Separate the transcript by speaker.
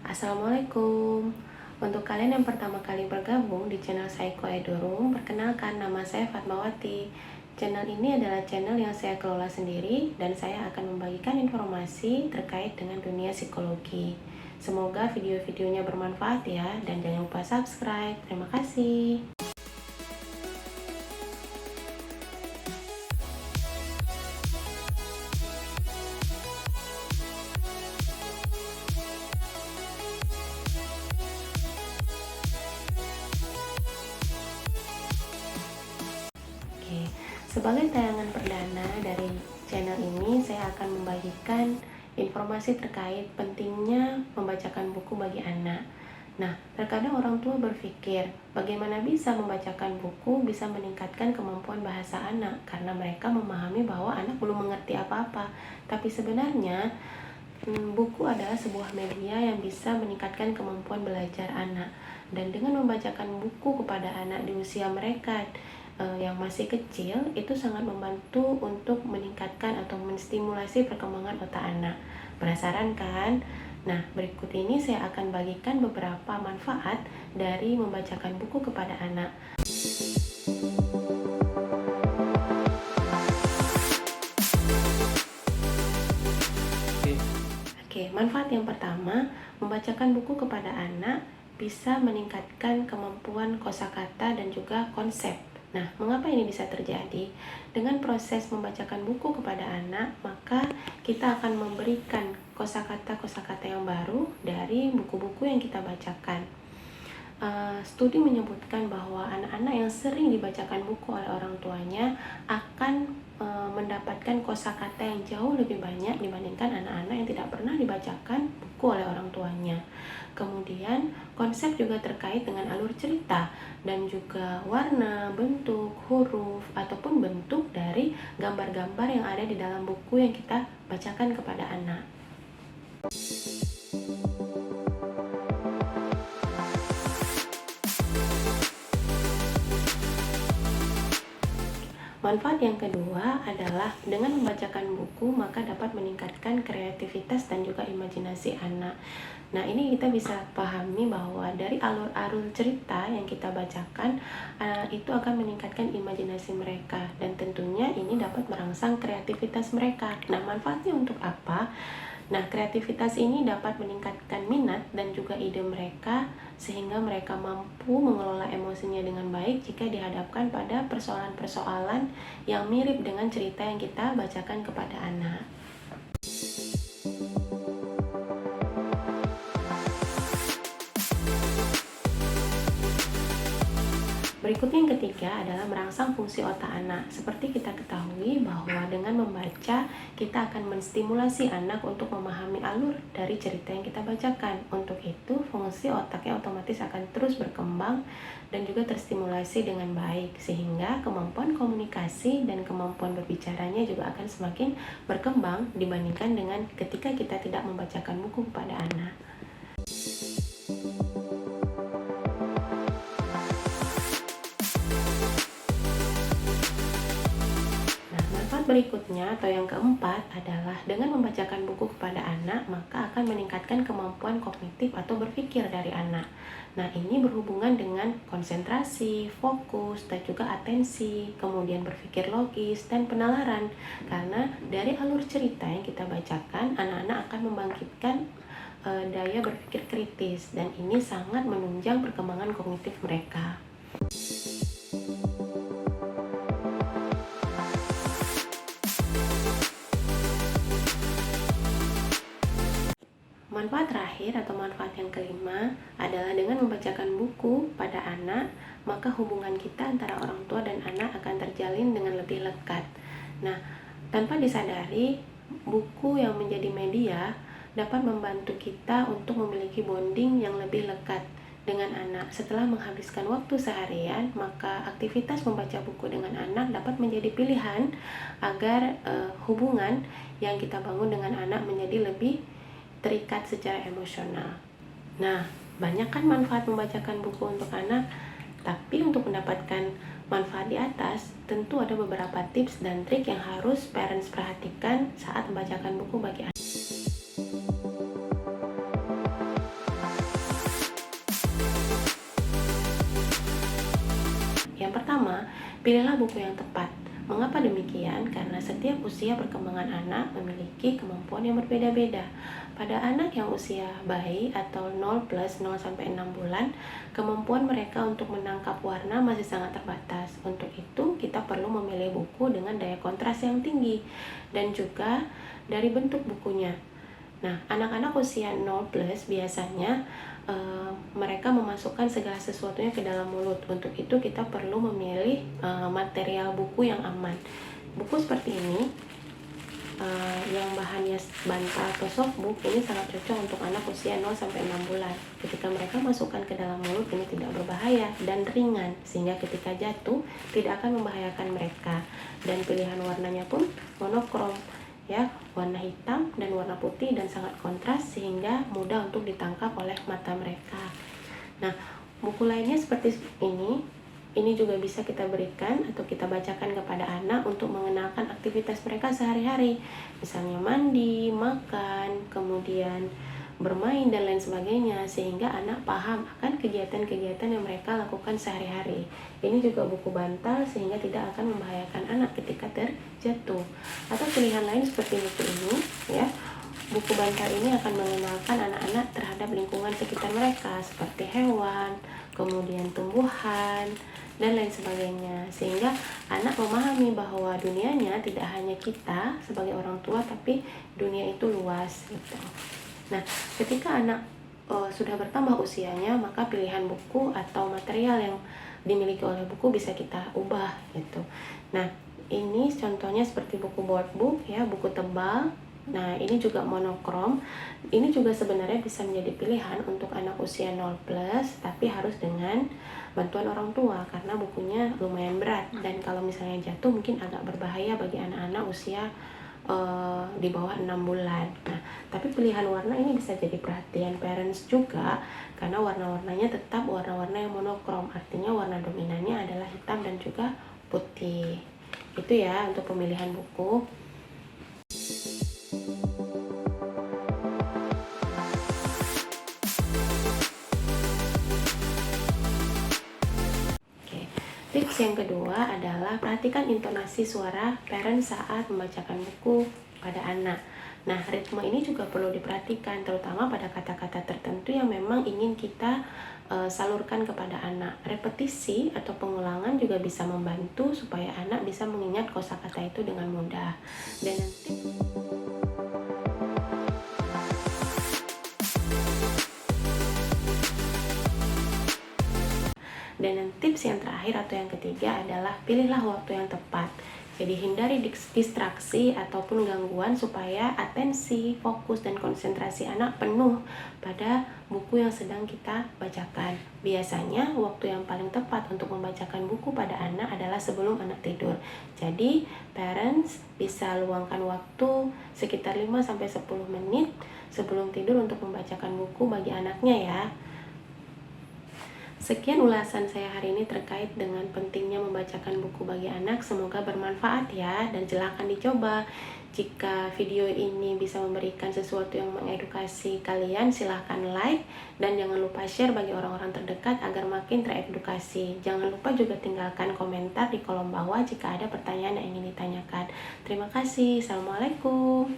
Speaker 1: Assalamualaikum. Untuk kalian yang pertama kali bergabung di channel Saiko Eduroom, perkenalkan nama saya Fatmawati. Channel ini adalah channel yang saya kelola sendiri dan saya akan membagikan informasi terkait dengan dunia psikologi. Semoga video-videonya bermanfaat ya, dan jangan lupa subscribe. Terima kasih. Oke, sebagai tayangan perdana dari channel ini, saya akan membagikan informasi terkait pentingnya membacakan buku bagi anak. Nah, terkadang orang tua berpikir, bagaimana bisa membacakan buku bisa meningkatkan kemampuan bahasa anak, karena mereka memahami bahwa anak belum mengerti apa-apa. Tapi sebenarnya, buku adalah sebuah media yang bisa meningkatkan kemampuan belajar anak. Dan dengan membacakan buku kepada anak di usia mereka yang masih kecil, itu sangat membantu untuk meningkatkan atau menstimulasi perkembangan otak anak. Penasaran kan? Nah, berikut ini saya akan bagikan beberapa manfaat dari membacakan buku kepada anak. Oke, manfaat yang pertama, membacakan buku kepada anak bisa meningkatkan kemampuan kosakata dan juga konsep. Nah, mengapa ini bisa terjadi? Dengan proses membacakan buku kepada anak, maka kita akan memberikan kosakata-kosakata yang baru dari buku-buku yang kita bacakan. Studi menyebutkan bahwa anak-anak yang sering dibacakan buku oleh orang tuanya akan mendapatkan kosakata yang jauh lebih banyak dibandingkan anak-anak yang tidak pernah dibacakan buku oleh orang tuanya. Kemudian, konsep juga terkait dengan alur cerita dan juga warna, bentuk, huruf, ataupun bentuk dari gambar-gambar yang ada di dalam buku yang kita bacakan kepada anak. Manfaat yang kedua adalah dengan membacakan buku maka dapat meningkatkan kreativitas dan juga imajinasi anak. Nah, ini kita bisa pahami bahwa dari alur-alur cerita yang kita bacakan itu akan meningkatkan imajinasi mereka, dan tentunya ini dapat merangsang kreativitas mereka. Nah, manfaatnya untuk apa? Nah, kreativitas ini dapat meningkatkan minat dan juga ide mereka sehingga mereka mampu mengelola emosinya dengan baik jika dihadapkan pada persoalan-persoalan yang mirip dengan cerita yang kita bacakan kepada anak. Berikutnya yang ketiga adalah merangsang fungsi otak anak. Seperti kita ketahui bahwa dengan membaca, kita akan menstimulasi anak untuk memahami alur dari cerita yang kita bacakan. Untuk itu, fungsi otaknya otomatis akan terus berkembang dan juga terstimulasi dengan baik, sehingga kemampuan komunikasi dan kemampuan berbicaranya juga akan semakin berkembang dibandingkan dengan ketika kita tidak membacakan buku kepada anak. Berikutnya atau yang keempat adalah dengan membacakan buku kepada anak maka akan meningkatkan kemampuan kognitif atau berpikir dari anak. Nah, ini berhubungan dengan konsentrasi, fokus, dan juga atensi, kemudian berpikir logis dan penalaran. Karena dari alur cerita yang kita bacakan, anak-anak akan membangkitkan daya berpikir kritis, dan ini sangat menunjang perkembangan kognitif mereka. Manfaat terakhir atau manfaat yang kelima adalah dengan membacakan buku pada anak, maka hubungan kita antara orang tua dan anak akan terjalin dengan lebih lekat. Nah, tanpa disadari, buku yang menjadi media dapat membantu kita untuk memiliki bonding yang lebih lekat dengan anak. Setelah menghabiskan waktu seharian, maka aktivitas membaca buku dengan anak dapat menjadi pilihan agar hubungan yang kita bangun dengan anak menjadi lebih terikat secara emosional. Nah, banyak kan manfaat membacakan buku untuk anak, tapi untuk mendapatkan manfaat di atas, tentu ada beberapa tips dan trik yang harus parents perhatikan saat membacakan buku bagi anak. Pilihlah buku yang tepat. Mengapa demikian? Karena setiap usia perkembangan anak memiliki kemampuan yang berbeda-beda. Pada anak yang usia bayi atau 0 plus 0 sampai 6 bulan, kemampuan mereka untuk menangkap warna masih sangat terbatas. Untuk itu, kita perlu memilih buku dengan daya kontras yang tinggi dan juga dari bentuk bukunya. Nah, anak-anak usia 0 plus biasanya mereka memasukkan segala sesuatunya ke dalam mulut. Untuk itu kita perlu memilih material buku yang aman. Buku seperti ini yang bahannya bantal atau softbook ini sangat cocok untuk anak usia 0 sampai 6 bulan. Ketika mereka masukkan ke dalam mulut ini tidak berbahaya dan ringan, sehingga ketika jatuh tidak akan membahayakan mereka. Dan pilihan warnanya pun monokrom, ya, warna hitam dan warna putih dan sangat kontras sehingga mudah untuk ditangkap oleh mata mereka. Nah, buku lainnya seperti ini juga bisa kita berikan atau kita bacakan kepada anak untuk mengenalkan aktivitas mereka sehari-hari, misalnya mandi, makan, kemudian bermain dan lain sebagainya, sehingga anak paham akan kegiatan-kegiatan yang mereka lakukan sehari-hari. Ini juga buku bantal sehingga tidak akan membahayakan anak ketika terjatuh. Atau pilihan lain seperti buku ini, ya. Buku bantal ini akan mengenalkan anak-anak terhadap lingkungan sekitar mereka seperti hewan, kemudian tumbuhan, dan lain sebagainya, sehingga anak memahami bahwa dunianya tidak hanya kita sebagai orang tua, tapi dunia itu luas gitu. Nah, ketika anak sudah bertambah usianya, maka pilihan buku atau material yang dimiliki oleh buku bisa kita ubah gitu. Nah, ini contohnya seperti buku board book, ya, buku tebal. Nah, ini juga monokrom. Ini juga sebenarnya bisa menjadi pilihan untuk anak usia 0 plus, tapi harus dengan bantuan orang tua karena bukunya lumayan berat, dan kalau misalnya jatuh mungkin agak berbahaya bagi anak-anak usia di bawah 6 bulan. Nah, tapi pilihan warna ini bisa jadi perhatian parents juga karena warna-warnanya tetap warna-warna yang monokrom, artinya warna dominannya adalah hitam dan juga putih. Itu ya untuk pemilihan buku. Tips yang kedua adalah perhatikan intonasi suara parent saat membacakan buku pada anak. Nah, ritme ini juga perlu diperhatikan, terutama pada kata-kata tertentu yang memang ingin kita salurkan kepada anak. Repetisi atau pengulangan juga bisa membantu supaya anak bisa mengingat kosakata itu dengan mudah. Dan tips yang terakhir atau yang ketiga adalah pilihlah waktu yang tepat. Jadi hindari distraksi ataupun gangguan supaya atensi, fokus, dan konsentrasi anak penuh pada buku yang sedang kita bacakan. Biasanya waktu yang paling tepat untuk membacakan buku pada anak adalah sebelum anak tidur. Jadi parents bisa luangkan waktu sekitar 5-10 menit sebelum tidur untuk membacakan buku bagi anaknya ya. Sekian ulasan saya hari ini terkait dengan pentingnya membacakan buku bagi anak. Semoga bermanfaat ya, dan silakan dicoba. Jika video ini bisa memberikan sesuatu yang mengedukasi kalian, silahkan like dan jangan lupa share bagi orang-orang terdekat agar makin teredukasi. Jangan lupa juga tinggalkan komentar di kolom bawah jika ada pertanyaan yang ingin ditanyakan. Terima kasih. Assalamualaikum.